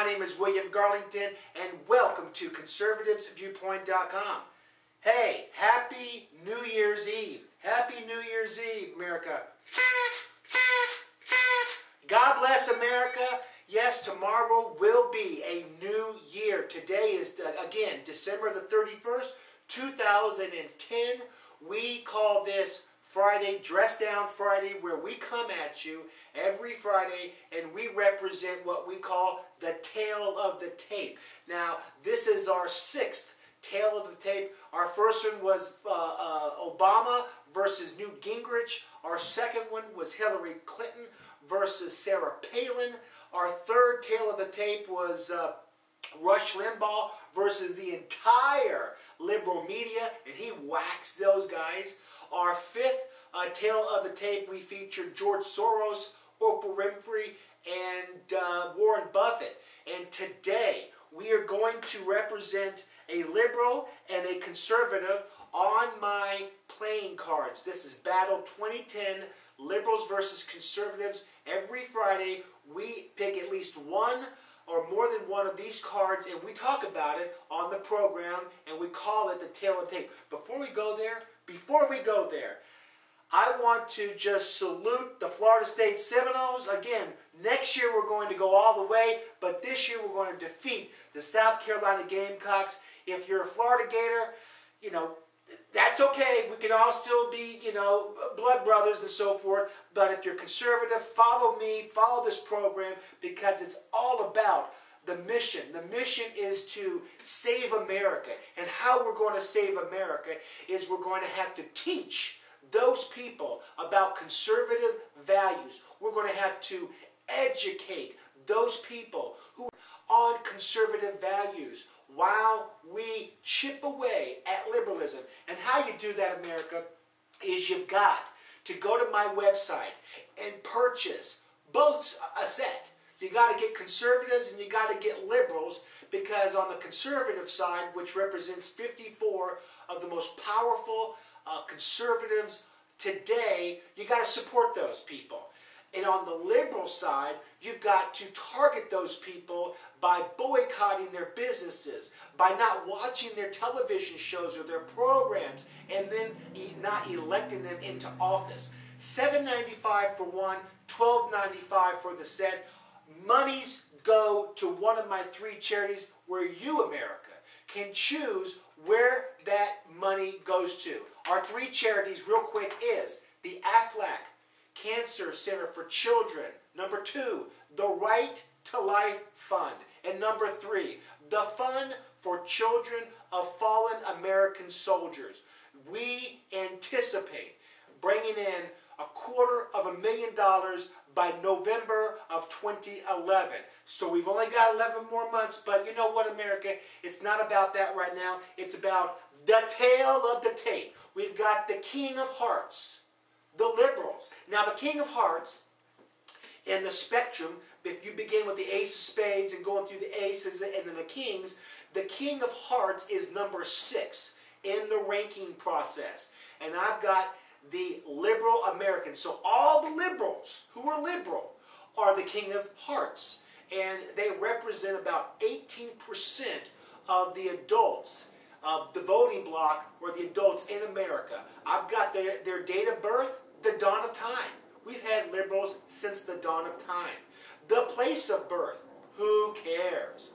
my name is William Garlington, and welcome to ConservativeSViewpoint.com. Hey, Happy New Year's Eve. Happy New Year's Eve, America. God bless America. Yes, tomorrow will be a new year. Today is, again, December the 31st, 2010. We call this Friday, Dress Down Friday, where we come at you every Friday and we represent what we call the tail of the tape. Now, this is our sixth tail of the tape. Our first one was Obama versus Newt Gingrich. Our second one was Hillary Clinton versus Sarah Palin. Our third tail of the tape was Rush Limbaugh versus the entire liberal media, and he waxed those guys. Our fifth tail of the tape, we featured George Soros, Oprah Winfrey, and Warren Buffett. And today, we are going to represent a liberal and a conservative on my playing cards. This is Battle 2010, Liberals versus Conservatives. Every Friday, we pick at least one or more than one of these cards, and we talk about it on the program, and we call it the tail of the tape. Before we go there, I want to just salute the Florida State Seminoles. Again, next year we're going to go all the way, but this year we're going to defeat the South Carolina Gamecocks. If you're a Florida Gator, you know, that's okay. We can all still be, you know, blood brothers and so forth. But if you're conservative, follow me, follow this program, because it's all about the mission. The mission is to save America. And how we're going to save America is we're going to have to teach those people about conservative values. We're going to have to educate those people who are on conservative values while we chip away at liberalism. And how you do that, America, is you've got to go to my website and purchase both a set. You got to get conservatives and you got to get liberals, because on the conservative side, which represents 54 of the most powerful conservatives today, you got to support those people. And on the liberal side, you've got to target those people by boycotting their businesses, by not watching their television shows or their programs, and then not electing them into office. $7.95 for one, $12.95 for the set. Monies go to one of my three charities where you, America, can choose where that money goes to. Our three charities, real quick, is the Aflac Cancer Center for Children. Number 2, the Right to Life Fund. And number 3, the Fund for Children of Fallen American Soldiers. We anticipate bringing in $250,000 by November of 2011. So we've only got 11 more months, but you know what, America? It's not about that right now. It's about the tail of the tape. We've got the King of Hearts, the liberals. Now, the King of Hearts in the spectrum, if you begin with the Ace of Spades and going through the aces and then the kings, the King of Hearts is number 6 in the ranking process. And I've got the liberal Americans. So all the liberals who are liberal are the King of Hearts. And they represent about 18% of the adults of the voting bloc, or the adults in America. I've got their date of birth, the dawn of time. We've had liberals since the dawn of time. The place of birth, who cares?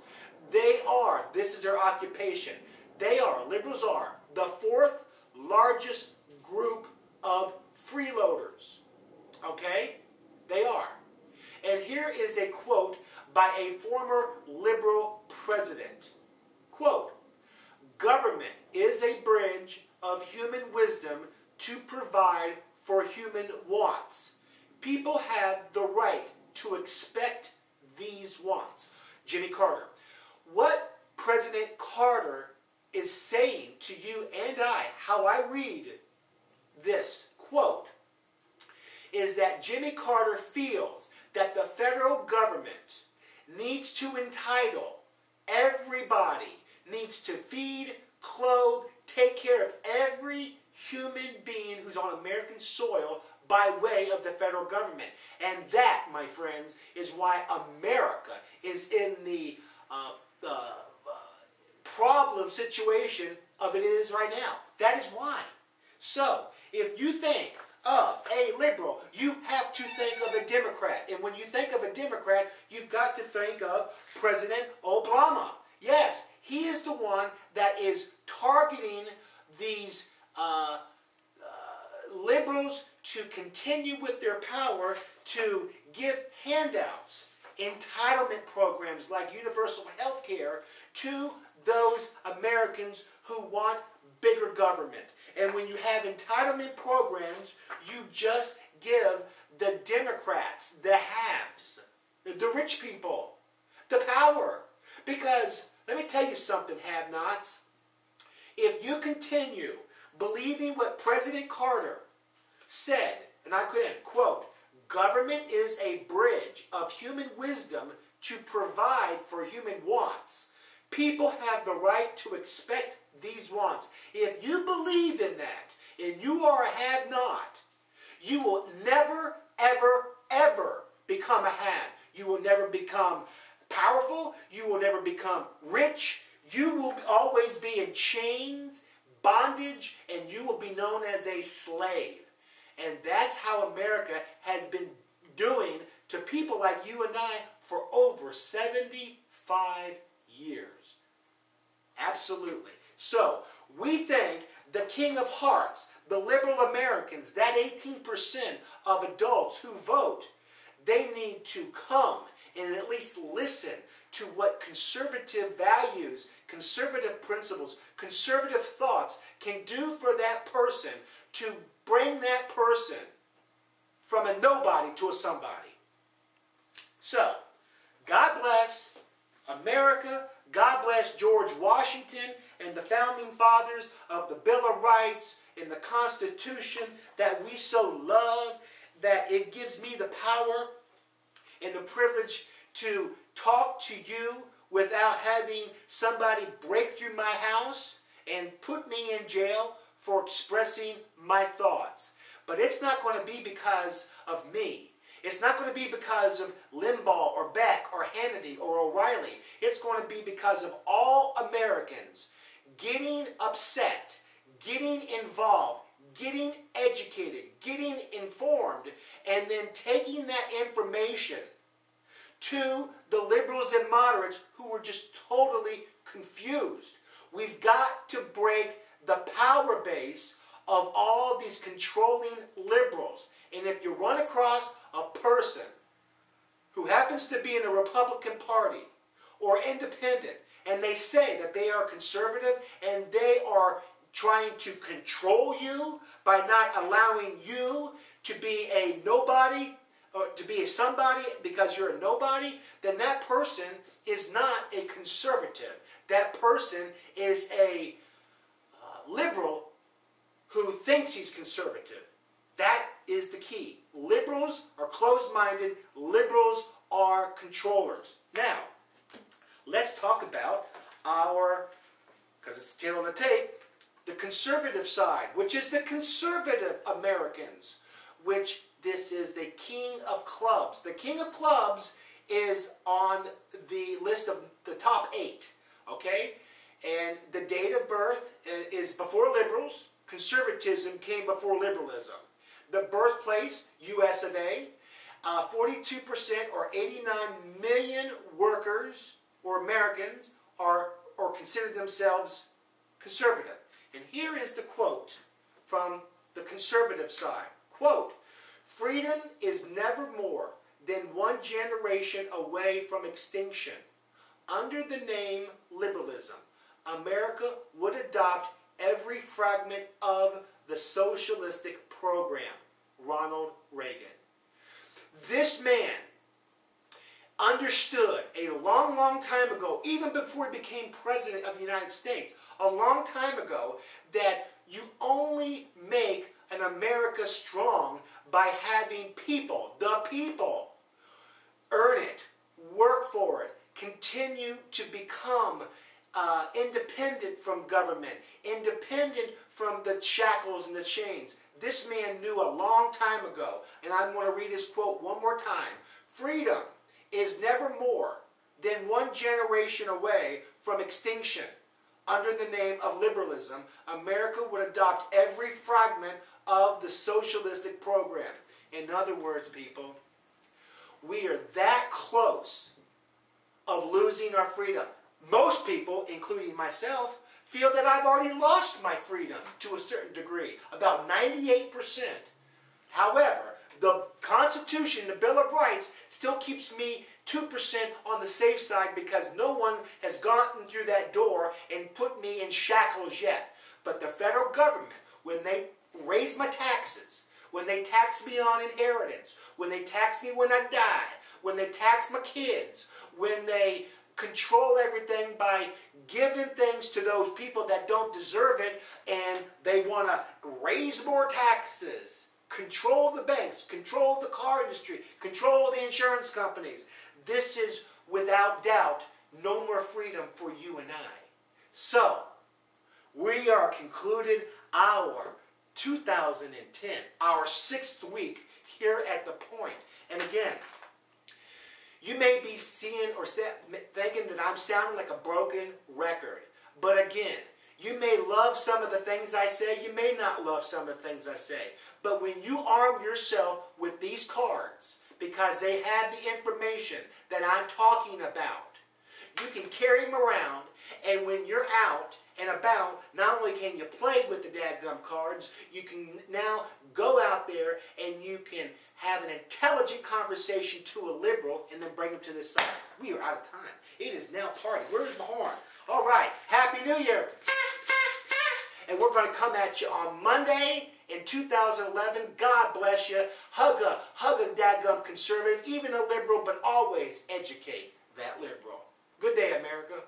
They are, this is their occupation, they are, liberals are, the 4th largest group of freeloaders. Okay? They are. And here is a quote by a former liberal president. Quote, "Government is a bridge of human wisdom to provide for human wants. People have the right to expect these wants." Jimmy Carter. What President Carter is saying to you and I, how I read this quote, is that Jimmy Carter feels that the federal government needs to entitle everybody, needs to feed, clothe, take care of every human being who's on American soil by way of the federal government. And that, my friends, is why America is is in the problem situation of it is right now. That is why. So, if you think of a liberal, you have to think of a Democrat. And when you think of a Democrat, you've got to think of President Obama. Yes, he is the one that is targeting these liberals to continue with their power to give handouts, entitlement programs like universal health care to those Americans who want bigger government. And when you have entitlement programs, you just give the Democrats, the haves, the rich people, the power. Because, let me tell you something, have-nots. If you continue believing what President Carter said, and I quote, "Government is a bridge of human wisdom to provide for human wants. People have the right to expect these wants." If you believe in that, and you are a have-not, you will never, ever, ever become a have. You will never become powerful. You will never become rich. You will always be in chains, bondage, and you will be known as a slave. And that's how America has been doing to people like you and I for over 75 years. Absolutely. So, we think the King of Hearts, the liberal Americans, that 18% of adults who vote, they need to come and at least listen to what conservative values, conservative principles, conservative thoughts can do for that person to bring that person from a nobody to a somebody. So, God bless America. God bless George Washington and the founding fathers of the Bill of Rights and the Constitution that we so love, that it gives me the power and the privilege to talk to you without having somebody break through my house and put me in jail for expressing my thoughts. But it's not going to be because of me. It's not going to be because of Limbaugh or Beck or Hannity or O'Reilly. It's going to be because of all Americans getting upset, getting involved, getting educated, getting informed, and then taking that information to the liberals and moderates who were just totally confused. We've got to break the power base of all these controlling liberals. And if you run across a person who happens to be in the Republican Party or independent, and they say that they are conservative and they are trying to control you by not allowing you to be a nobody or to be a somebody because you're a nobody, then that person is not a conservative. That person is a liberal who thinks he's conservative. That is the key. Liberals are closed-minded. Liberals are controllers. Now, let's talk about our, because it's the tail on the tape, the conservative side, which is the conservative Americans, which this is the king of clubs. The king of clubs is on the list of the top 8, okay? And the date of birth is before liberals. Conservatism came before liberalism. The birthplace, US of A, 42% or 89 million workers or Americans or consider themselves conservative. And here is the quote from the conservative side. Quote, "Freedom is never more than one generation away from extinction. Under the name liberalism, America would adopt every fragment of the socialistic program." Ronald Reagan. This man understood a long, long time ago, even before he became president of the United States, a long time ago, that you only make an America strong by having people, the people, earn it, work for it, continue to become independent from government, independent from the shackles and the chains. This man knew a long time ago, and I'm going to read his quote one more time. "Freedom is never more than one generation away from extinction. Under the name of liberalism, America would adopt every fragment of the socialistic program. In other words, people, we are that close of losing our freedom. Most people, including myself, feel that I've already lost my freedom to a certain degree, about 98%. However, the Constitution, the Bill of Rights, still keeps me 2% on the safe side because no one has gotten through that door and put me in shackles yet. But the federal government, when they raise my taxes, when they tax me on inheritance, when they tax me when I die, when they tax my kids, when they control everything by giving things to those people that don't deserve it, and they want to raise more taxes, control the banks, control the car industry, control the insurance companies. This is, without doubt, no more freedom for you and I. So, we are concluded our 2010, our 6th week here at the point. And again, you may be seeing or thinking that I'm sounding like a broken record. But again, you may love some of the things I say. You may not love some of the things I say. But when you arm yourself with these cards, because they have the information that I'm talking about, you can carry them around, and when you're out and about, not only can you play with the dadgum cards, you can now go out there and you can have an intelligent conversation to a liberal and then bring them to this side. We are out of time. It is now party. Where's the horn? All right. Happy New Year. And we're going to come at you on Monday in 2011. God bless you. Hug a dadgum conservative, even a liberal, but always educate that liberal. Good day, America.